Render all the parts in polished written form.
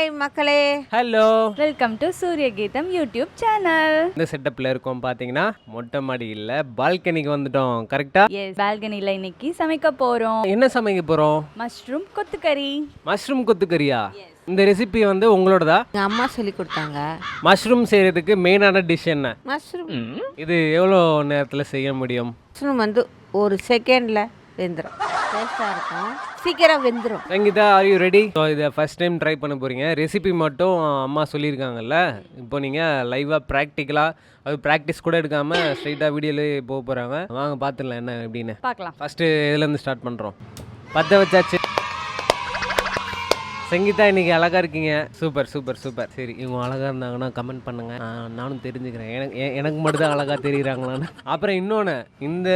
Hi மக்களே, hello, welcome to சூரிய கீதம் யூடியூப் சேனல். இந்த செட்டப்ல இருக்கோம் பாத்தீங்கன்னா மொட்டை மாடி இல்ல பால்கனிக்கு வந்துட்டோம். கரெக்டா? எஸ், பால்கனில இன்னைக்கு சமைக்க போறோம். என்ன சமைக்க போறோம்? மஷ்ரூம் கொத்துக்கறி. மஷ்ரூம் கொத்துக்கறியா? இந்த ரெசிபி வந்து உங்களோடதா? எங்கள் அம்மா சொல்லி கொடுத்தாங்க. மஷ்ரூம் செய்யறதுக்கு மெயினான டிஷ் என்ன? மஷ்ரூம் இது எவ்வளோ நேரத்தில் செய்ய முடியும்? மஷ்ரூம் வந்து ஒரு செகண்டில் வெந்துடும். டேஸ்ட்டாக இருக்கும், சீக்கிரம் வெந்துடும். Sangeetha, are you ready? So இதை ஃபர்ஸ்ட் டைம் ட்ரை பண்ண போகிறீங்க. ரெசிபி மட்டும் அம்மா சொல்லியிருக்காங்கல்ல, இப்போ நீங்கள் லைவாக ப்ராக்டிக்கலாக அது ப்ராக்டிஸ் கூட எடுக்காமல் ஸ்ட்ரைட்டாக வீடியோலேயே போக போகிறாங்க. வாங்க பார்த்துடலாம் என்ன எப்படின்னு. பார்க்கலாம். ஃபஸ்ட்டு இதுலேருந்து ஸ்டார்ட் பண்ணுறோம். பற்ற வச்சாச்சு. சங்கீதா, இன்னைக்கு அழகா இருக்கீங்க. Super super super. சரி, இவங்க அழகா இருந்தாங்கன்னா கமெண்ட் பண்ணுங்க, நானும் தெரிஞ்சுக்கிறேன் எனக்கு மட்டும் தான் அழகா தெரியுறாங்களான்னு. அப்புறம் இன்னொன்று, இந்த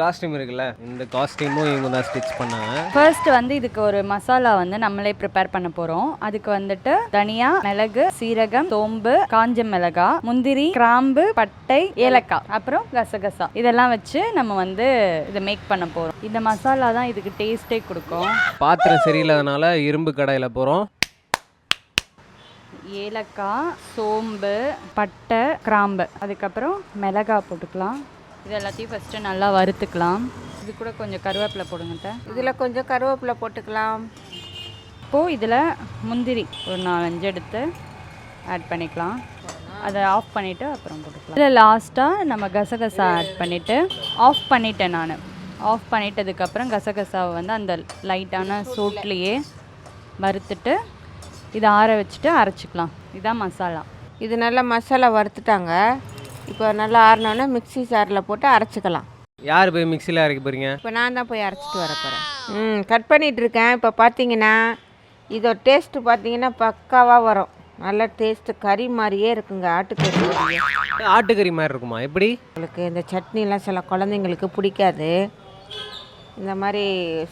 காஸ்டியூம் இருக்குல்ல, இந்த காஸ்டியூமும் இவங்க தான் ஸ்டிச் பண்ணாங்க. ஃபர்ஸ்ட் வந்து இதுக்கு ஒரு மசாலா வந்து நம்மளே ப்ரிப்பேர் பண்ண போறோம். அதுக்கு வந்துட்டு தனியா, மிளகு, சீரகம், சோம்பு, காஞ்ச மிளகா, முந்திரி, கிராம்பு, பட்டை, ஏலக்காய், அப்புறம் கசகசா இதெல்லாம் வச்சு நம்ம வந்து இதை மேக் பண்ண போறோம். இந்த மசாலா தான் இதுக்கு டேஸ்டே கொடுக்கும். பாத்திரம் சரியில்லாதனால இரும்பு கடாயில் போகிறோம். ஏலக்காய், சோம்பு, பட்டை, கிராம்பு, அதுக்கப்புறம் மிளகா போட்டுக்கலாம். இது எல்லாத்தையும் ஃபஸ்ட்டு நல்லா வறுத்துக்கலாம். இது கூட கொஞ்சம் கருவேப்பிலை போடுங்க. இதில் கொஞ்சம் கருவேப்பிலை போட்டுக்கலாம். இப்போது இதில் முந்திரி ஒரு 4-5 எடுத்து ஆட் பண்ணிக்கலாம். அதை ஆஃப் பண்ணிவிட்டு அப்புறம் போட்டுக்கலாம். இதில் லாஸ்ட்டாக நம்ம கசகசா ஆட் பண்ணிவிட்டு ஆஃப் பண்ணிட்டேன். நான் ஆஃப் பண்ணிட்டதுக்கப்புறம் கசகசாவை வந்து அந்த லைட்டான சூட்லேயே வறுத்துட்டு இதை ஆற வச்சுட்டு அரைச்சிக்கலாம். இதுதான் மசாலா. இது நல்லா மசாலா வறுத்துட்டாங்க. இப்போ நல்லா ஆறினோன்னா மிக்ஸி ஜாரில் போட்டு அரைச்சிக்கலாம். யார் போய் மிக்சியில் அரைக்க போகிறீங்க? இப்போ நான் தான் போய் அரைச்சிட்டு வர போகிறேன். கட் பண்ணிகிட்ருக்கேன். இப்போ பார்த்தீங்கன்னா இதோட டேஸ்ட்டு பார்த்தீங்கன்னா பக்காவாக வரும். நல்ல டேஸ்ட்டு, கறி மாதிரியே இருக்குங்க. ஆட்டுக்கறி. ஆட்டுக்கறி மாதிரி இருக்குமா? எப்படி? உங்களுக்கு இந்த சட்னிலாம் சில குழந்தைங்களுக்கு பிடிக்காது. இந்த மாதிரி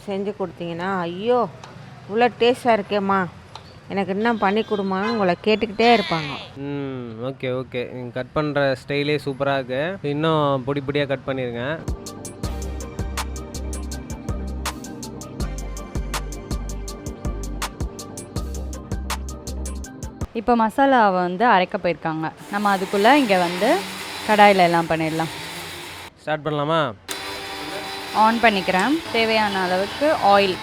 செஞ்சு கொடுத்தீங்கன்னா, ஐயோ இவ்வளோ டேஸ்ட்டாக இருக்கேம்மா, எனக்கு இன்னும் பண்ணி கொடுமான்னு உங்களை கேட்டுக்கிட்டே இருப்பாங்க. Okay okay. நீங்கள் கட் பண்ணுற ஸ்டைலே சூப்பராக இருக்குது. இன்னும் பொடி பொடியாக கட் பண்ணிடுங்க. இப்போ மசாலாவை வந்து அரைக்க போயிருக்காங்க. நம்ம அதுக்குள்ளே இங்கே வந்து கடாயில் எல்லாம் பண்ணிடலாம். ஸ்டார்ட் பண்ணலாமா? ஆன் பண்ணிக்கிறேன். தேவையான அளவுக்கு ஆயில்.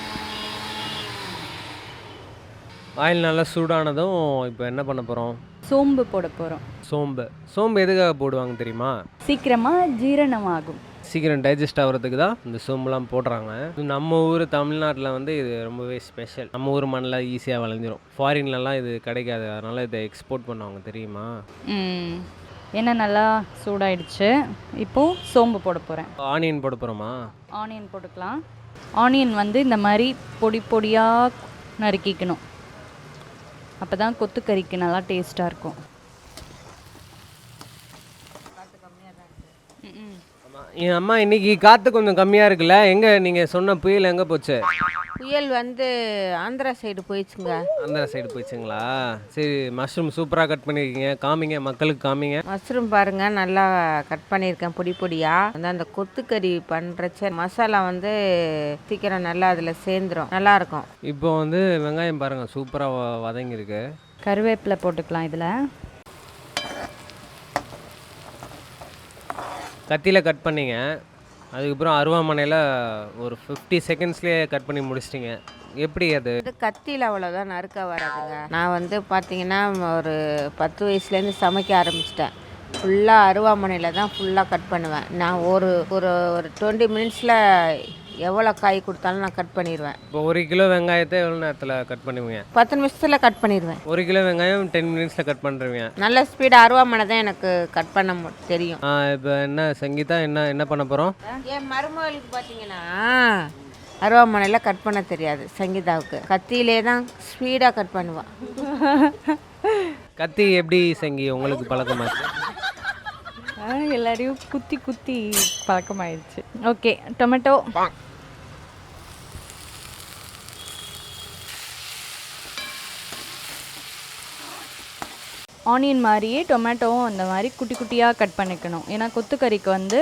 ஆயில் நல்லா சூடானதும் இப்போ என்ன பண்ண போகிறோம்? சோம்பு போட போகிறோம். சோம்பு எதுக்காக போடுவாங்க தெரியுமா? சீக்கிரமாக ஜீரணமாகும். சீக்கிரம் டைஜஸ்ட் ஆகிறதுக்கு தான் இந்த சோம்புலாம் போடுறாங்க. நம்ம ஊர் தமிழ்நாட்டில் வந்து இது ரொம்பவே ஸ்பெஷல். நம்ம ஊர் மண்ணில் ஈஸியாக விளைஞ்சிரும். ஃபாரின்லலாம் இது கிடைக்காது, அதனால் இதை எக்ஸ்போர்ட் பண்ணுவாங்க தெரியுமா? எண்ணெய் நல்லா சூடாயிடுச்சு. இப்போது சோம்பு போட போகிறேன். ஆனியன் போட போகிறோமா? ஆனியன் போட்டுக்கலாம். ஆனியன் வந்து இந்த மாதிரி பொடி பொடியாக நறுக்கிக்கணும். அப்போ தான் கொத்துக்கறிக்கு நல்லா டேஸ்ட்டாக இருக்கும். என் அம்மா, இன்னைக்கு காற்று கொஞ்சம் கம்மியாக இருக்குல்ல, எங்கே நீங்கள் சொன்ன புயல் எங்கே போச்சு? புயல் வந்து ஆந்திரா சைடு போயிடுச்சுங்க. ஆந்திரா சைடு போயிடுச்சுங்களா? சரி, மஷ்ரூம் சூப்பராக கட் பண்ணியிருக்கீங்க. காமிங்க, மக்களுக்கு காமிங்க. மஷ்ரூம் பாருங்கள், நல்லா கட் பண்ணியிருக்கேன் பொடி பொடியாக. வந்து அந்த கொத்துக்கறி பண்ணுறச்ச மசாலா வந்து சீக்கிரம் நல்லா அதில் சேர்ந்துடும், நல்லாயிருக்கும். இப்போ வந்து வெங்காயம் பாருங்கள், சூப்பராக வதங்கியிருக்கு. கருவேப்பிலை போட்டுக்கலாம். இதில் கத்தியில் கட் பண்ணிங்க, அதுக்கப்புறம் அருவாமனையில் ஒரு 50 செகண்ட்ஸ்லேயே கட் பண்ணி முடிச்சிட்டிங்க. எப்படி அது? கத்தியில் அவ்வளோதான் நறுக்க வராதுங்க. நான் வந்து பார்த்தீங்கன்னா ஒரு 10 வயசுலேருந்து சமைக்க ஆரம்பிச்சிட்டேன். ஃபுல்லாக அருவாமனையில் தான் ஃபுல்லாக கட் பண்ணுவேன். நான் ஒரு ஒரு ஒரு 20 மினிட்ஸில் எவ்வளோ காய் கொடுத்தாலும் நான் கட் பண்ணிடுவேன். இப்போ 1 கிலோ வெங்காயத்தை எவ்வளோ நேரத்தில் கட் பண்ணுவீங்க? 10 நிமிஷத்தில் கட் பண்ணிடுவேன். 1 கிலோ வெங்காயம் 10 மினிட்ஸில் கட் பண்ணுறீங்க. நல்ல ஸ்பீடாக அருவாமனை தான் எனக்கு கட் பண்ண தெரியும். இப்போ என்ன சங்கீதா, என்ன பண்ண போகிறோம்? என் மருமகளுக்கு பார்த்தீங்கன்னா அருவாமனையில் கட் பண்ண தெரியாது. சங்கீதாவுக்கு கத்தியிலே தான் ஸ்பீடாக கட் பண்ணுவாள். கத்தி எப்படி சங்கி உங்களுக்கு பழக்கமாச்சு? எல்லாரையும் குத்தி குத்தி பழக்கமாயிடுச்சு. Okay, tomato. ஆனியன் மாதிரியே டொமேட்டோவும் அந்த மாதிரி குட்டி குட்டியாக கட் பண்ணிக்கணும். ஏன்னா கொத்துக்கறிக்கு வந்து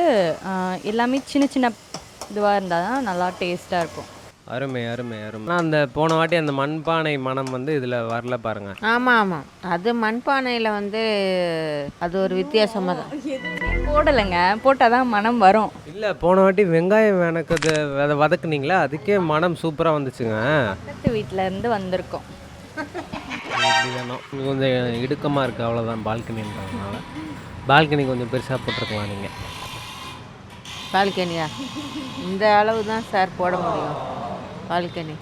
எல்லாமே சின்ன சின்ன இதுவாக இருந்தால் தான் நல்லா டேஸ்ட்டாக இருக்கும். அருமை அருமை அருமை. ஆனால் அந்த போன வாட்டி அந்த மண்பானை மனம் வந்து இதில் வரல பாருங்க. ஆமாம் ஆமாம், அது மண்பானையில் வந்து அது ஒரு வித்தியாசமாக தான். போடலைங்க, போட்டால் தான் மனம் வரும். இல்லை, போன வாட்டி வெங்காயம் வதக்குது வதக்குனீங்களா, அதுக்கே மனம் சூப்பராக வந்துச்சுங்க. பக்கத்து வீட்டில் இருந்து வந்திருக்கோம். இப்படி வேணும். இது கொஞ்சம் இடுக்கமாக இருக்குது, அவ்வளோதான். பால்கனின்றதுனால பால்கனி கொஞ்சம் பெருசாக போட்டிருக்கலாம் நீங்கள். பால்கனியா? இந்த அளவு தான் சார் போட முடியும் பால்கனி.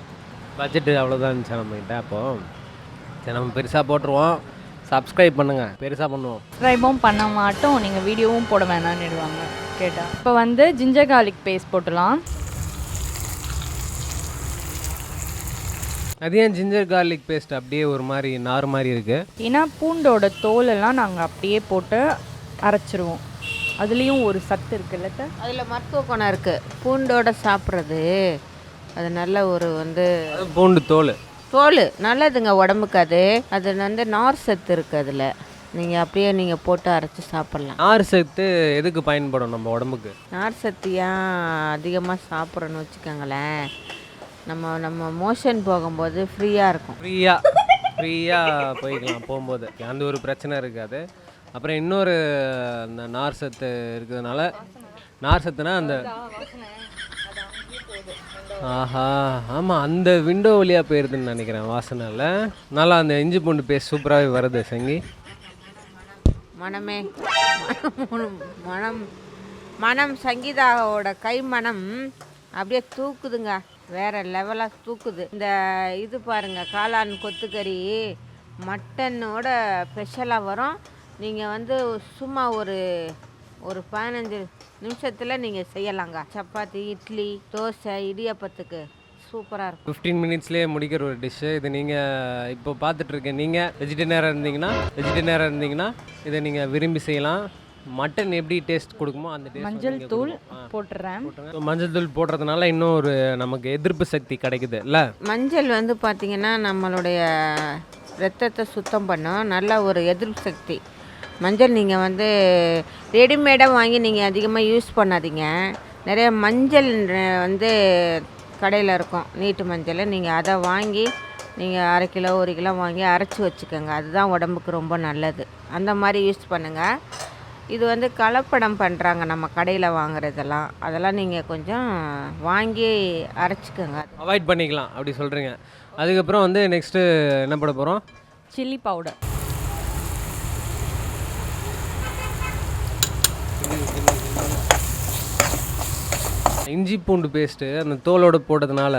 பட்ஜெட்டு அவ்வளோதான் இருந்துச்சு நம்மகிட்ட. அப்போது சரி, நம்ம பெருசாக போட்டுருவோம். சப்ஸ்கிரைப் பண்ணுங்கள், பெருசாக பண்ணுவோம். சப்ஸ்கிரைபும் பண்ண மாட்டோம், நீங்கள் வீடியோவும் போட வேணாம்னுடுவாங்க கேட்டால். இப்போ வந்து ஜிஞ்சர் கார்லிக் பேஸ்ட் போட்டுடலாம். அது ஏன் ஜிஞ்சர் கார்லிக் பேஸ்ட் அப்படியே ஒரு மாதிரி நார் மாதிரி இருக்குது? ஏன்னா பூண்டோட தோலெல்லாம் நாங்கள் அப்படியே போட்டு அரைச்சிருவோம். அதுலேயும் ஒரு சத்து இருக்குல்ல சார், அதில் மருத்துவ குணம் இருக்குது. பூண்டோட சாப்பிட்றது அது நல்ல ஒரு வந்து பூண்டு தோல் தோல் நல்லதுங்க உடம்புக்கு. அது அது வந்து நார் சத்து இருக்குது அதில். நீங்கள் அப்படியே நீங்கள் போட்டு அரைச்சி சாப்பிட்லாம். நார் சத்து எதுக்கு பயன்படும் நம்ம உடம்புக்கு? நார் சத்து ஏன் அதிகமாக சாப்பிட்றோன்னு வச்சுக்கோங்களேன், நம்ம நம்ம மோஷன் போகும்போது ஃப்ரீயாக இருக்கும். ஃப்ரீயாக போய்க்கலாம் போகும்போது, அந்த ஒரு பிரச்சனை இருக்காது. அப்புறம் இன்னொரு அந்த நார் சத்து இருக்கிறதுனால, நார் சத்துனா அந்த ஆஹா ஆமாம், அந்த விண்டோ வழியாக போயிருதுன்னு நினைக்கிறேன் வாசனையில். நல்லா அந்த இஞ்சி பூண்டு பேஸ்ட் சூப்பராகவே வருது சங்கி. மனமே மனம் மனம் சங்கீதாவோட கை மனம் அப்படியே தூக்குதுங்க, வேற லெவலாக தூக்குது. இந்த இது பாருங்க, காளான் கொத்துக்கறி மட்டனோட ஸ்பெஷலாக வரும். நீங்கள் வந்து சும்மா ஒரு 15 நிமிஷத்தில் நீங்கள் செய்யலாங்க. சப்பாத்தி, இட்லி, தோசை, இடியாப்பத்துக்கு சூப்பராக இருக்கும். 15 மினிட்ஸ்லேயே முடிக்கிற ஒரு டிஷ்ஷு இது. நீங்கள் இப்போ பார்த்துட்ருக்கேன், நீங்கள் வெஜிடேரியனாக இருந்தீங்கன்னா இதை நீங்கள் விரும்பி செய்யலாம். மட்டன் எப்படி டேஸ்ட் கொடுக்குமோ அந்த டேஸ்ட். மஞ்சள் தூள் போட்டுறேன். மஞ்சள் தூள் போடுறதுனால இன்னும் ஒரு நமக்கு எதிர்ப்பு சக்தி கிடைக்குது இல்லை? மஞ்சள் வந்து பார்த்திங்கன்னா நம்மளுடைய ரத்தத்தை சுத்தம் பண்ணும், நல்ல ஒரு எதிர்ப்பு சக்தி. மஞ்சள் நீங்கள் வந்து ரெடிமேடாக வாங்கி நீங்கள் அதிகமாக யூஸ் பண்ணாதீங்க. நிறைய மஞ்சள் வந்து கடையில் இருக்கும், நீட்டு மஞ்சள். நீங்கள் அதை வாங்கி நீங்கள் 1/2 கிலோ 1 கிலோ வாங்கி அரைச்சி வச்சுக்கோங்க. அதுதான் உடம்புக்கு ரொம்ப நல்லது. அந்த மாதிரி யூஸ் பண்ணுங்கள். இது வந்து கலப்படம் பண்ணுறாங்க நம்ம கடையில் வாங்குறதெல்லாம், அதெல்லாம் நீங்கள் கொஞ்சம் வாங்கி அரைச்சிக்கோங்க. அவாய்ட் பண்ணிக்கலாம் அப்படி சொல்கிறீங்க. அதுக்கப்புறம் வந்து நெக்ஸ்ட்டு என்ன பண்ண போகிறோம்? Chilli powder. இஞ்சி பூண்டு பேஸ்ட்டு அந்த தோலோடு போட்டதுனால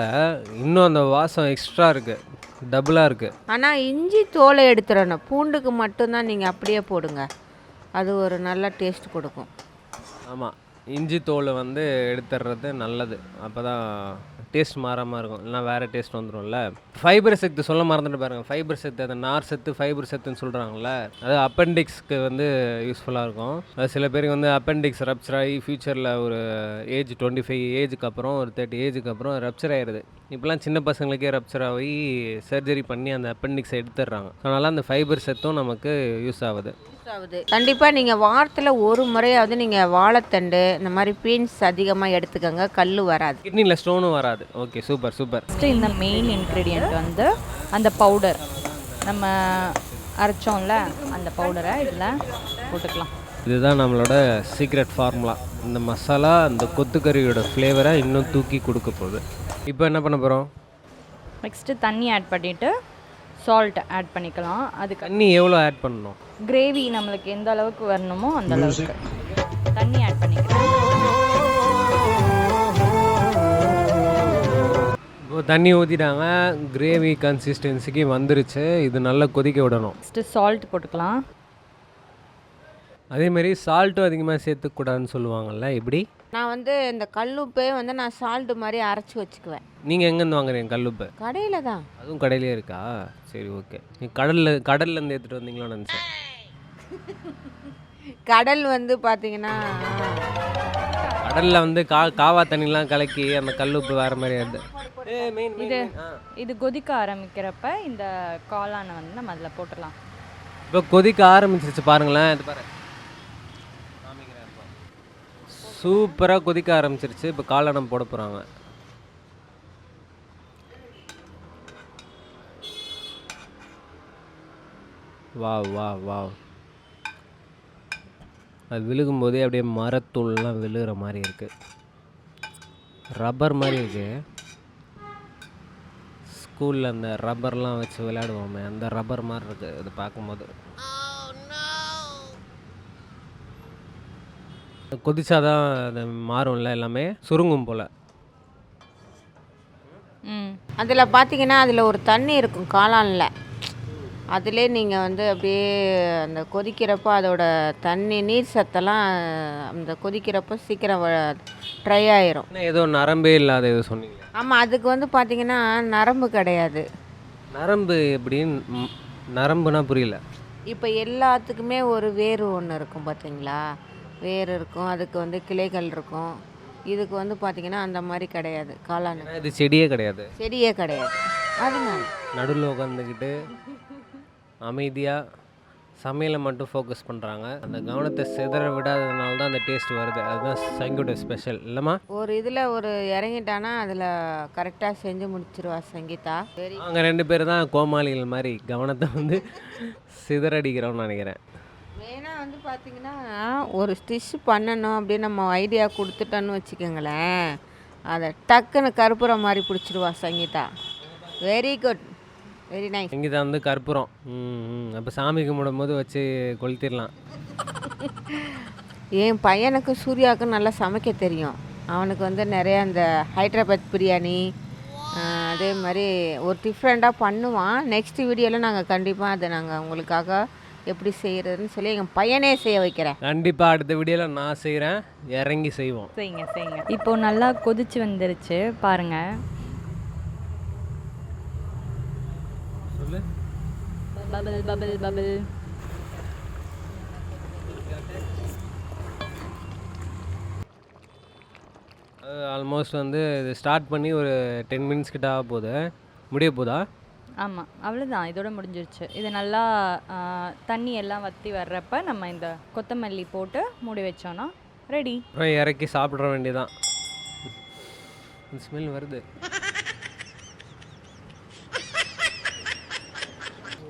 இன்னும் அந்த வாசம் எக்ஸ்ட்ரா இருக்குது, டபுளாக இருக்குது. ஆனால் இஞ்சி தோலை எடுத்துடணும், பூண்டுக்கு மட்டும்தான் நீங்கள் அப்படியே போடுங்க, அது ஒரு நல்ல டேஸ்ட் கொடுக்கும். ஆமாம், இஞ்சி தோலை வந்து எடுத்துடுறது நல்லது, அப்போ தான் டேஸ்ட் மாறாமல் இருக்கும். இல்லைனா வேறு டேஸ்ட் வந்துடும்ல. ஃபைபர் சத்து சொல்ல மறந்துட்டு பாருங்கள். ஃபைபர் சத்து, அந்த நார் சத்து ஃபைபர் சத்துன்னு சொல்கிறாங்கல்ல, அது அப்பெண்டிக்ஸ்க்கு வந்து யூஸ்ஃபுல்லாக இருக்கும். அது சில பேருக்கு வந்து அப்பெண்டிக்ஸ் ரப்சர் ஆகி ஃப்யூச்சரில் ஒரு ஏஜ் 25 ஏஜுக்கு அப்புறம், ஒரு 30 ஏஜுக்கு அப்புறம் ரப்சர் ஆகிடுது. இப்போலாம் சின்ன பசங்களுக்கே ரப்சர் ஆகி சர்ஜரி பண்ணி அந்த அப்பெண்டிக்ஸை எடுத்துடுறாங்க. அதனால் அந்த ஃபைபர் சத்தும் நமக்கு யூஸ் ஆகுது. கண்டிப்பாக நீங்கள் வாரத்தில் ஒரு முறையாவது நீங்கள் வாழைத்தண்டு இந்த மாதிரி பீன்ஸ் அதிகமாக எடுத்துக்கோங்க, கல் வராது, கிட்னியில் ஸ்டோனும் வராது. Okay, super super. ஃபஸ்ட்டு இந்த மெயின் இன்க்ரீடியண்ட் வந்து அந்த பவுடர், நம்ம அரைச்சோம்ல அந்த பவுடரை இதில் போட்டுக்கலாம். இதுதான் நம்மளோட சீக்ரெட் ஃபார்முலா. இந்த மசாலா அந்த கொத்துக்கறியோட ஃப்ளேவரை இன்னும் தூக்கி கொடுக்க போகுது. இப்போ என்ன பண்ண போகிறோம்? நெக்ஸ்ட்டு தண்ணி ஆட் பண்ணிவிட்டு சால்ட் ஆட் பண்ணிக்கலாம். அதுக்கு தண்ணி எவ்வளோ ஆட் பண்ணணும்? கிரேவி நம்மளுக்கு எந்த அளவுக்கு வரணுமோ அந்த அளவுக்கு தண்ணி ஆட் பண்ணிக்கலாம். இப்போ தண்ணி ஊற்றிட்டாங்க, கிரேவி கன்சிஸ்டன்சிக்கு வந்துருச்சு. இது நல்லா கொதிக்க விடணும். நெக்ஸ்ட்டு சால்ட் போட்டுக்கலாம். அதேமாரி சால்ட்டும் அதிகமாக சேர்த்துக்கூடாதுன்னு சொல்லுவாங்கள்ல, எப்படி? நான் வந்து இந்த கல்லுப்பே வந்து நான் சால்ட்டு மாதிரி அரைச்சி வச்சுக்குவேன். நீங்கள் எங்கேருந்து வாங்குறீங்க கல்லுப்பு? கடையில் தான். அதுவும் கடையிலே இருக்கா? சரி, ஓகே. நீ கடல்லேருந்து எடுத்துகிட்டு வந்தீங்களோன்னு நினச்சேன். கடல் வந்து பார்த்தீங்கன்னா கடலில் வந்து காவா தண்ணிலாம் கலக்கி அந்த கல்லுப்பு வேறு மாதிரி ஆகுது. இது கொதிக்க ஆரம்பிக்கிறப்ப இந்த காளானை வந்து நம்ம அதில் போட்டுடலாம். இப்போ கொதிக்க ஆரம்பிச்சிருச்சு பாருங்களேன். இது பாரு, சூப்பராக கொதிக்க ஆரம்பிச்சிருச்சு. இப்போ காளானம் போட போகிறாங்க. Wow wow wow. அது விழுகும்போதே அப்படியே மரத்தூள்லாம் விழுகிற மாதிரி இருக்குது. ரப்பர் மாதிரி இருக்குது. ஸ்கூலில் அந்த ரப்பர்லாம் வச்சு விளையாடுவோமே அந்த ரப்பர் மாதிரி இருக்குது இது பார்க்கும்போது. கொதிச்சாதான் அது மாறும்ல, எல்லாமே சுருங்கும் போல். ம் அதில் பார்த்தீங்கன்னா அதில் ஒரு தண்ணி இருக்கும் காளானில். அதிலே நீங்கள் வந்து அப்படியே அந்த கொதிக்கிறப்ப அதோட தண்ணி நீர் சத்தெல்லாம் அந்த கொதிக்கிறப்ப சீக்கிரம் ட்ரை ஆயிரும். என்ன ஏதோ நரம்பே இல்லாத ஏதோ சொன்னீங்க. ஆமாம், அதுக்கு வந்து பார்த்தீங்கன்னா நரம்பு கிடையாது. நரம்பு எப்படின்னு நரம்புனா புரியல. இப்போ எல்லாத்துக்குமே ஒரு வேர் ஒன்று இருக்கும் பார்த்தீங்களா, வேர் இருக்கும், அதுக்கு வந்து கிளைகள் இருக்கும். இதுக்கு வந்து பார்த்தீங்கன்னா அந்த மாதிரி கிடையாது. காளான் ஏன்னா இது செடியே கிடையாது. செடியே கிடையாது. அதனால நடுவில் உட்காந்துக்கிட்டு அமைதியாக சமையலை மட்டும் ஃபோக்கஸ் பண்ணுறாங்க. அந்த கவனத்தை சிதற விடாததுனால தான் அந்த டேஸ்ட் வருது. அதுதான் சங்கியோட ஸ்பெஷல் இல்லைம்மா? ஒரு இதில் ஒரு இறங்கிட்டானா அதில் கரெக்டாக செஞ்சு முடிச்சிருவா சங்கீதா. சரி, அவங்க 2 பேர் தான் கோமாளிகள் மாதிரி கவனத்தை வந்து சிதறடிக்கிறோம்னு நினைக்கிறேன். மெயினாக வந்து பார்த்தீங்கன்னா ஒரு ஸ்டிச் பண்ணணும் அப்படின்னு நம்ம ஐடியா கொடுத்துட்டோன்னு வச்சுக்கோங்களேன், அதை டக்குன்னு கற்பூரம் மாதிரி பிடிச்சிருவா Sangeetha. Very good, very nice. இங்கே தான் வந்து கற்பூரம். அப்போ சாமி கும்பிடும்போது வச்சு கொளுத்திடலாம். என் பையனுக்கு சூர்யாவுக்கும் நல்லா சமைக்க தெரியும். அவனுக்கு வந்து நிறைய அந்த ஹைதராபாத் பிரியாணி அதே மாதிரி ஒரு டிஃப்ரெண்ட்டாக பண்ணுவான். நெக்ஸ்ட் வீடியோவில் நாங்கள் கண்டிப்பாக அதை நாங்கள் உங்களுக்காக எப்படி செய்கிறதுன்னு சொல்லி எங்கள் பையனே செய்ய வைக்கிறேன். கண்டிப்பாக அடுத்த வீடியோவில் நான் செய்கிறேன், இறங்கி செய்வோம். செய்யுங்க செய்யுங்க. இப்போ நல்லா கொதிச்சு வந்துருச்சு பாருங்க. சொல்லு. Bubble bubble bubble. ஆல்மோஸ்ட் வந்து இது ஸ்டார்ட் பண்ணி ஒரு 10 மினிட்ஸ் கிட்ட ஆக போகுது. முடிய போதா? ஆமாம், அவ்வளோதான், இதோட முடிஞ்சிருச்சு. இது நல்லா தண்ணி எல்லாம் வற்றி வர்றப்ப நம்ம இந்த கொத்தமல்லி போட்டு மூடி வச்சோன்னா ரெடி. அப்புறம் இறக்கி சாப்பிட்ற வேண்டியதான். ஸ்மெல் வருது.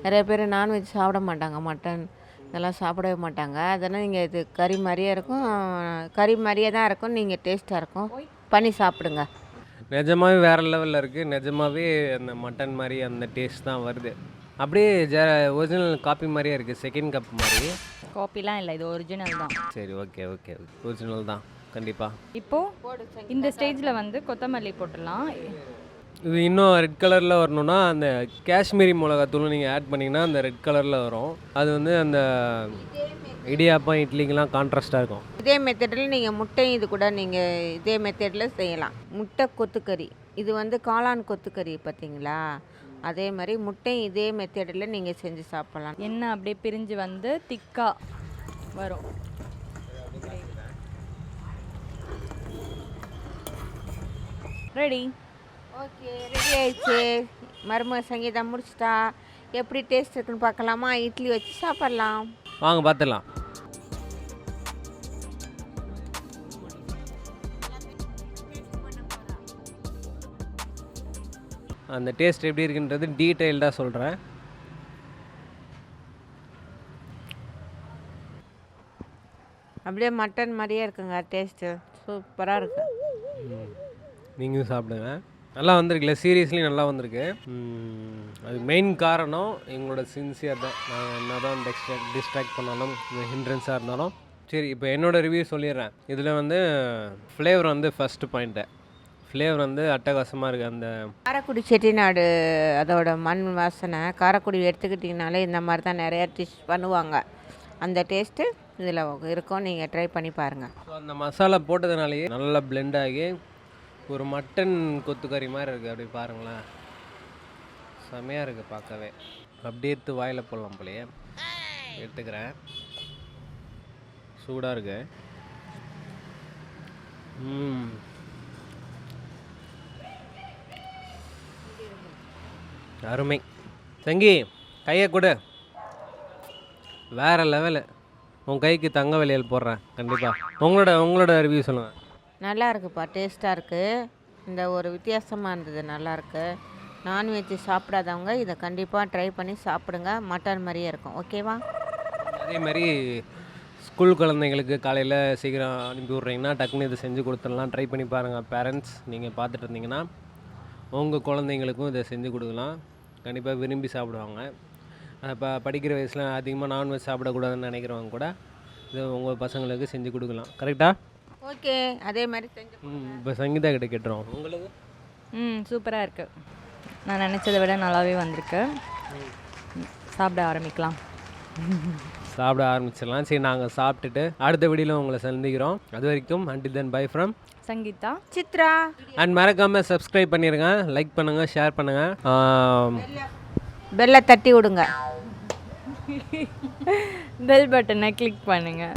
நிறைய பேர் நான்வெஜ் சாப்பிட மாட்டாங்க, மட்டன் இதெல்லாம் சாப்பிடவே மாட்டாங்க. அதனால் நீங்கள் இது கறி மாதிரியே இருக்கும், கறி மாதிரியே தான் இருக்கும், நீங்கள் டேஸ்ட்டாக இருக்கும், பண்ணி சாப்பிடுங்க. நிஜமாவே வேறு லெவலில் இருக்குது. நிஜமாவே அந்த மட்டன் மாதிரி அந்த டேஸ்ட் தான் வருது. அப்படியே ஒரிஜினல் காப்பி மாதிரியே இருக்குது, செகண்ட் கப் மாதிரி. காப்பிலாம் இல்லை, இது ஒரிஜினல் தான். சரி, ஓகே ஓகே, ஒரிஜினல் தான் கண்டிப்பாக. இப்போது இந்த ஸ்டேஜில் வந்து கொத்தமல்லி போட்டுடலாம். இது இன்னும் ரெட் கலரில் வரணுன்னா அந்த காஷ்மீரி மிளகாத்தூள் நீங்கள் ஆட் பண்ணிங்கன்னா அந்த ரெட் கலரில் வரும். அது வந்து அந்த இடியாப்பம் இட்லிக்கெலாம் கான்ட்ராஸ்ட்டாக இருக்கும். இதே மெத்தடில் நீங்கள் முட்டையும் இது கூட நீங்கள் இதே மெத்தடில் செய்யலாம். முட்டை கொத்துக்கறி, இது வந்து காளான் கொத்துக்கறி பார்த்தீங்களா, அதே மாதிரி முட்டையும் இதே மெத்தடில் நீங்கள் செஞ்சு சாப்பிட்லாம். எண்ணெய் அப்படியே பிரிஞ்சு வந்து திக்காக வரும். ரெடி. ஓகே, ரெடி ஆயிடுச்சு. மருமக சங்கீதா முடிச்சிட்டா. எப்படி டேஸ்ட் இருக்குன்னு பார்க்கலாமா? இட்லி வச்சு சாப்பிட்லாம். வாங்க பார்த்துடலாம். அந்த டேஸ்ட் எப்படி இருக்குன்றது டீட்டெயில்டாக சொல்கிறேன். அப்படியே மட்டன் மாதிரியே இருக்குங்க, டேஸ்ட்டு சூப்பராக இருக்கு. நீங்களும் சாப்பிடுங்க. நல்லா வந்திருக்குல்ல, சீரியஸ்லி நல்லா வந்திருக்கு. அது மெயின் காரணம் எங்களோட சின்சியர் தான். நான் என்ன தான் டிஸ்ட்ராக்ட் பண்ணாலும் ஹிண்ட்ரன்ஸாக இருந்தாலும் சரி. இப்போ என்னோடய ரிவ்யூ சொல்லிடுறேன். இதில் வந்து ஃப்ளேவர் வந்து ஃபஸ்ட்டு பாயிண்ட்டு. ஃப்ளேவர் வந்து அட்டகாசமாக இருக்குது. அந்த காரைக்குடி செட்டிநாடு அதோட மண் வாசனை, காரைக்குடி எடுத்துக்கிட்டிங்கனாலே இந்த மாதிரி தான் நிறையா டிஷ் பண்ணுவாங்க. அந்த டேஸ்ட்டு இதில் இருக்கும், நீங்கள் ட்ரை பண்ணி பாருங்கள். ஸோ அந்த மசாலா போட்டதுனாலேயே நல்லா பிளெண்ட் ஆகி ஒரு மட்டன் கொத்துக்கறி மாதிரி இருக்குது. அப்படி பாருங்களேன், செமையாக இருக்குது பார்க்கவே. அப்படியே எடுத்து வாயில் போடலாம் போலையே. எடுத்துக்கிறேன், சூடாக இருக்கு. அருமை. சங்கி கையை கொடு, வேறு லெவலு. உன் கைக்கு தங்க வளையல் போடுறேன் கண்டிப்பாக. உங்களோட ரிவ்யூ சொல்லுங்கள். நல்லா இருக்குப்பா, டேஸ்ட்டாக இருக்குது. இந்த ஒரு வித்தியாசமாக இருந்தது, நல்லாயிருக்கு. நான்வெஜ் சாப்பிடாதவங்க இதை கண்டிப்பாக ட்ரை பண்ணி சாப்பிடுங்க. மட்டன் மாதிரியே இருக்கும். ஓகேவா? அதே மாதிரி ஸ்கூல் குழந்தைங்களுக்கு காலையில் சீக்கிரம் அனுப்பி விட்றீங்கன்னா டக்குன்னு இதை செஞ்சு கொடுத்துடலாம். ட்ரை பண்ணி பாருங்கள் பேரண்ட்ஸ். நீங்கள் பார்த்துட்டு இருந்தீங்கன்னா உங்கள் குழந்தைங்களுக்கும் இதை செஞ்சு கொடுக்கலாம். கண்டிப்பாக விரும்பி சாப்பிடுவாங்க. இப்போ படிக்கிற வயசில் அதிகமாக நான்வெஜ் சாப்பிடக்கூடாதுன்னு நினைக்கிறவங்க கூட இது உங்கள் பசங்களுக்கு செஞ்சு கொடுக்கலாம். கரெக்டாக? ஓகே, அதே மாதிரி செஞ்சு இப்போ சங்கீதா கிட்ட கேட்டுருவோம். உங்களுக்கு? சூப்பராக இருக்குது. நான் நினச்சதை விட நல்லாவே வந்திருக்கு. சாப்பிட ஆரம்பிக்கலாம். சாப்பிட ஆரம்பிச்சிடலாம். சரி, நாங்கள் சாப்பிட்டுட்டு அடுத்த வீடியோவில் உங்களை சந்திக்கிறோம். அது வரைக்கும் until then bye from Sangeetha, Chitra. And மறக்காமல் சப்ஸ்கிரைப் பண்ணிடுங்க, லைக் பண்ணுங்கள், ஷேர் பண்ணுங்கள். பெல்லை தட்டி விடுங்க. பெல் பட்டனை கிளிக் பண்ணுங்கள்.